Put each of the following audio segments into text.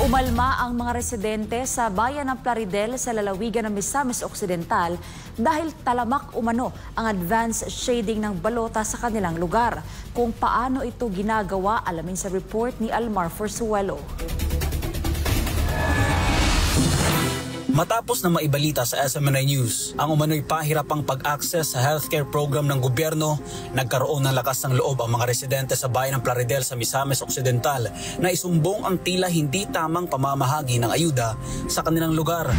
Umalma ang mga residente sa bayan ng Plaridel sa lalawigan ng Misamis Occidental dahil talamak umano ang advanced shading ng balota sa kanilang lugar. Kung paano ito ginagawa, alamin sa report ni Almar Forzuelo. Matapos na maibalita sa SMNI News ang umano'y pahirapang pag-access sa healthcare program ng gobyerno, nagkaroon ng lakas ng loob ang mga residente sa bayan ng Plaridel sa Misamis Occidental na isumbong ang tila hindi tamang pamamahagi ng ayuda sa kanilang lugar.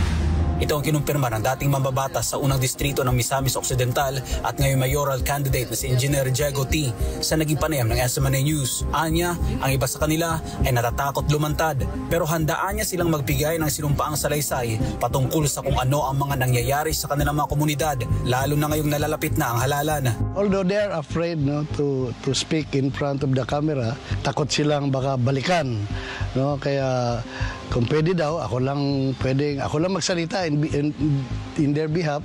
Ito ang kinumpirma ng dating mambabatas sa unang distrito ng Misamis Occidental at ngayon mayoral candidate na si Engineer Diego T. sa naging panayam ng SMNI News. Anya, ang iba sa kanila ay natatakot lumantad pero handaan niya silang magbigay ng sinumpaang salaysay patungkol sa kung ano ang mga nangyayari sa kanilang mga komunidad, lalo na ngayong nalalapit na ang halalan. Although they are afraid to speak in front of the camera, takot silang baka balikan. Kaya kung pwede daw, ako lang magsalita in their behalf.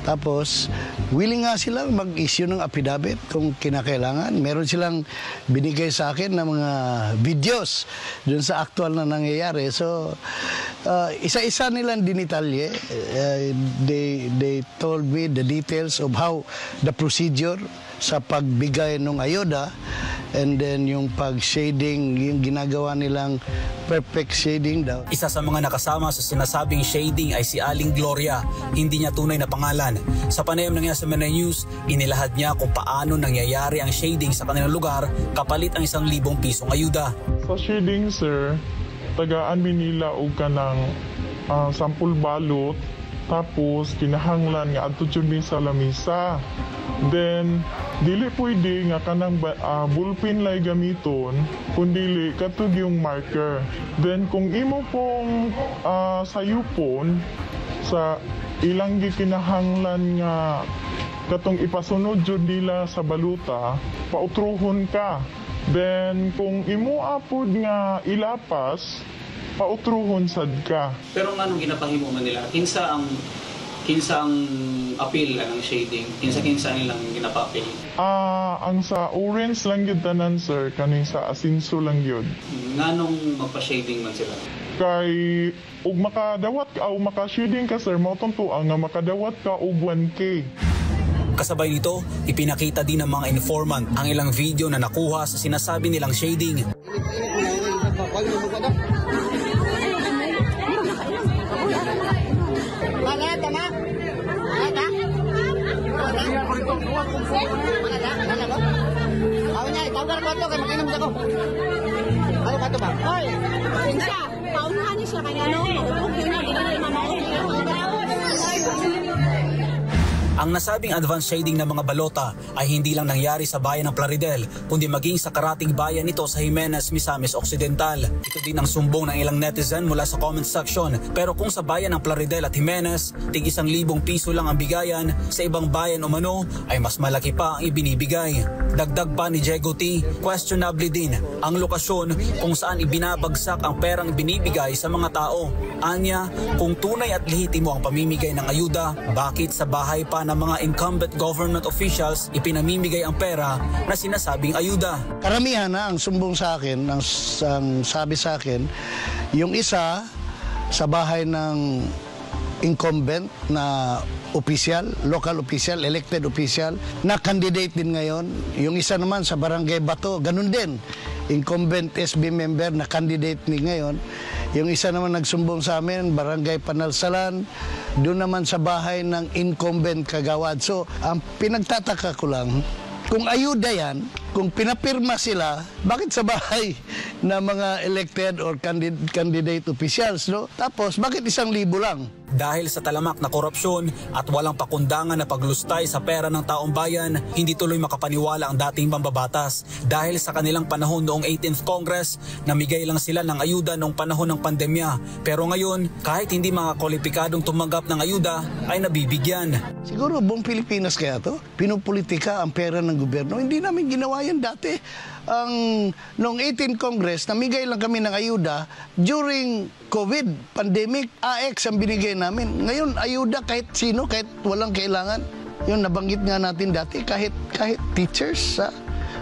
Tapos, willing nga silang mag-issue ng affidavit kung kinakailangan. Meron silang binigay sa akin ng mga videos dun sa actual na nangyayari. So, isa-isa nilang dinitalye. They told me the details of how the procedure sa pagbigay ng ayuda, and then yung pag-shading, yung ginagawa nilang perfect shading daw. Isa sa mga nakasama sa sinasabing shading ay si Aling Gloria. Hindi niya tunay na pangalan. Sa panayam ng SMNI News, inilahad niya kung paano nangyayari ang shading sa kanilang lugar kapalit ang 1,000 pisong ayuda. Sa shading, sir, tagaan nila og kanang sampul balot, tapos kinahanglan nga adto jud sa lamisa. Then dili pwede nga kanang ballpen lay gamiton kundili katug yung marker. Then kung imo pong sayupon sa ilang gikinahanglan nga katong ipasunod jud nila sa baluta, pautruhon ka. Then kung imo apod nga ilapas, pautruhon sad ka. Pero nga nung ginapahimo man nila, kinsa ang appeal ng shading? Kinsa nilang ginapa-appeal? Ang sa orange lang yun tanan, sir. Kaning sa asinso lang yun. Nga nung magpa-shading man sila? Kay, ug makadawat ka o maka-shading ka, sir, mautuntuan nga makadawat ka og 1K. Kasabay nito, ipinakita din ng mga informant ang ilang video na nakuha sa sinasabi nilang shading. Ang nasabing advanced shading ng mga balota ay hindi lang nangyari sa bayan ng Plaridel, kundi maging sa karating bayan nito sa Jimenez, Misamis Occidental. Ito din ang sumbong ng ilang netizen mula sa comment section. Pero kung sa bayan ng Plaridel at Jimenez, tig 1,000 piso lang ang bigayan, sa ibang bayan umano ay mas malaki pa ang ibinibigay. Dagdag pa ni Diego T, questionable din ang lokasyon kung saan ibinabagsak ang perang binibigay sa mga tao. Anya, kung tunay at lehitimo ang pamimigay ng ayuda, bakit sa bahay pa ng mga incumbent government officials ipinamimigay ang pera na sinasabing ayuda? Karamihan na ang sumbong sa akin, ang sabi sa akin, yung isa sa bahay ng incumbent na official, local official, elected official, na candidate din ngayon. Yung isa naman sa Barangay Bato, ganun din. Incumbent SB member na candidate ni ngayon. Yung isa naman nagsumbong sa amin, Barangay Panalsalan, doon naman sa bahay ng incumbent Kagawad. So, ang pinagtataka ko lang, kung ayuda yan, kung pinapirma sila, bakit sa bahay na mga elected or candidate officials, no? Tapos, bakit 1,000 lang? Dahil sa talamak na korupsyon at walang pakundangan na paglustay sa pera ng taong bayan, hindi tuloy makapaniwala ang dating mambabatas. Dahil sa kanilang panahon noong 18th Congress, namigay lang sila ng ayuda noong panahon ng pandemya. Pero ngayon, kahit hindi mga kwalipikadong tumanggap ng ayuda, ay nabibigyan. Siguro buong Pilipinas kaya to, pinupolitika ang pera ng gobyerno. Hindi namin ginawa yan dati. Noong 18th Congress, namigay lang kami ng ayuda during COVID pandemic. AX ang binigay namin. Ngayon, ayuda kahit sino, kahit walang kailangan. Yung nabanggit nga natin dati, kahit teachers,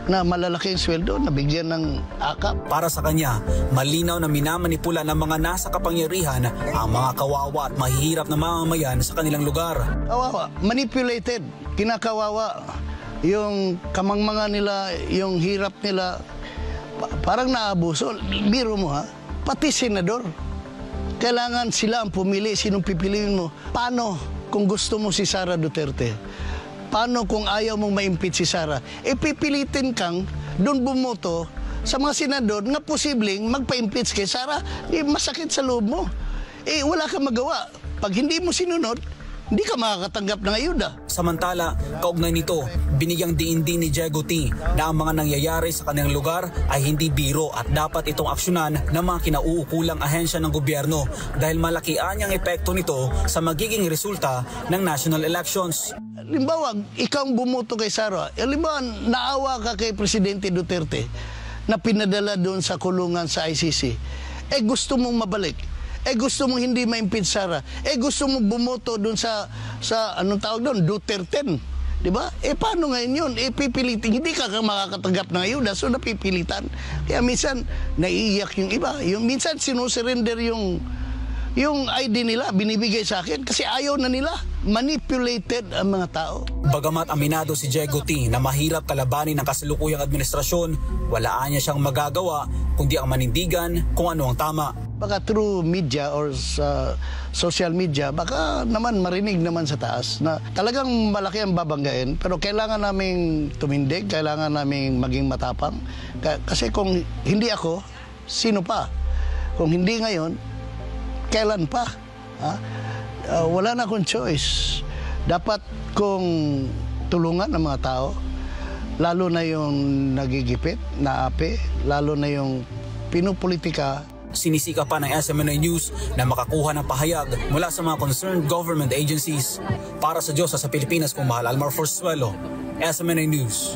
na malalaking sweldo, nabigyan ng akap. Para sa kanya, malinaw na minamanipula ng mga nasa kapangyarihan ang mga kawawa at mahihirap na mamamayan sa kanilang lugar. Kawawa, manipulated, kinakawawa. Yung kamangmanga nila, yung hirap nila, parang naabuso. Biro mo ha, pati senador. Kailangan sila ang pumili, sinong pipiliin mo. Paano kung gusto mo si Sara Duterte? Paano kung ayaw mong ma-impeach si Sara? Pipilitin kang doon bumoto sa mga senador na posibleng magpa-impeach kay Sara. Masakit sa loob mo. Wala kang magawa. Pag hindi mo sinunod, hindi ka makakatanggap ng ayuda. Samantala, kaugnay nito, binigyang diin din ni Diego T. na ang mga nangyayari sa kanilang lugar ay hindi biro at dapat itong aksyonan ng mga kinauukulang ahensya ng gobyerno dahil malaki ang epekto nito sa magiging resulta ng national elections. Halimbawa, ikaw ang bumoto kay Sara. Halimbawa, naawa ka kay Presidente Duterte na pinadala doon sa kulungan sa ICC. Gusto mong mabalik. Gusto mong hindi ma-impeach Sara. Gusto mong bumoto doon sa anong tawag doon? Duterte. Diba? Paano ngayon yun? Pipilitin. Hindi ka makakatanggap ng ayuda, so napipilitan. Kaya minsan, naiiyak yung iba. Minsan, sinusurrender yung ID nila, binibigay sa akin kasi ayaw na nila. Manipulated ang mga tao. Bagamat aminado si Diego T. na mahirap kalabanin ng kasalukuyang administrasyon, wala niya siyang magagawa kundi ang manindigan kung ano ang tama. Baka through media or sa social media, baka naman marinig naman sa taas na talagang malaki ang babanggain. Pero kailangan naming tumindig, kailangan naming maging matapang. Kasi kung hindi ako, sino pa? Kung hindi ngayon, kailan pa? Wala na akong choice. Dapat kong tulungan ang mga tao, lalo na yung nagigipit, naapi, lalo na yung pinupolitika. Sinisika pa ng SMNI News na makakuha ng pahayag mula sa mga concerned government agencies. Para sa Diyos sa Pilipinas, kung mahal Almar Forzuelo, SMNI News.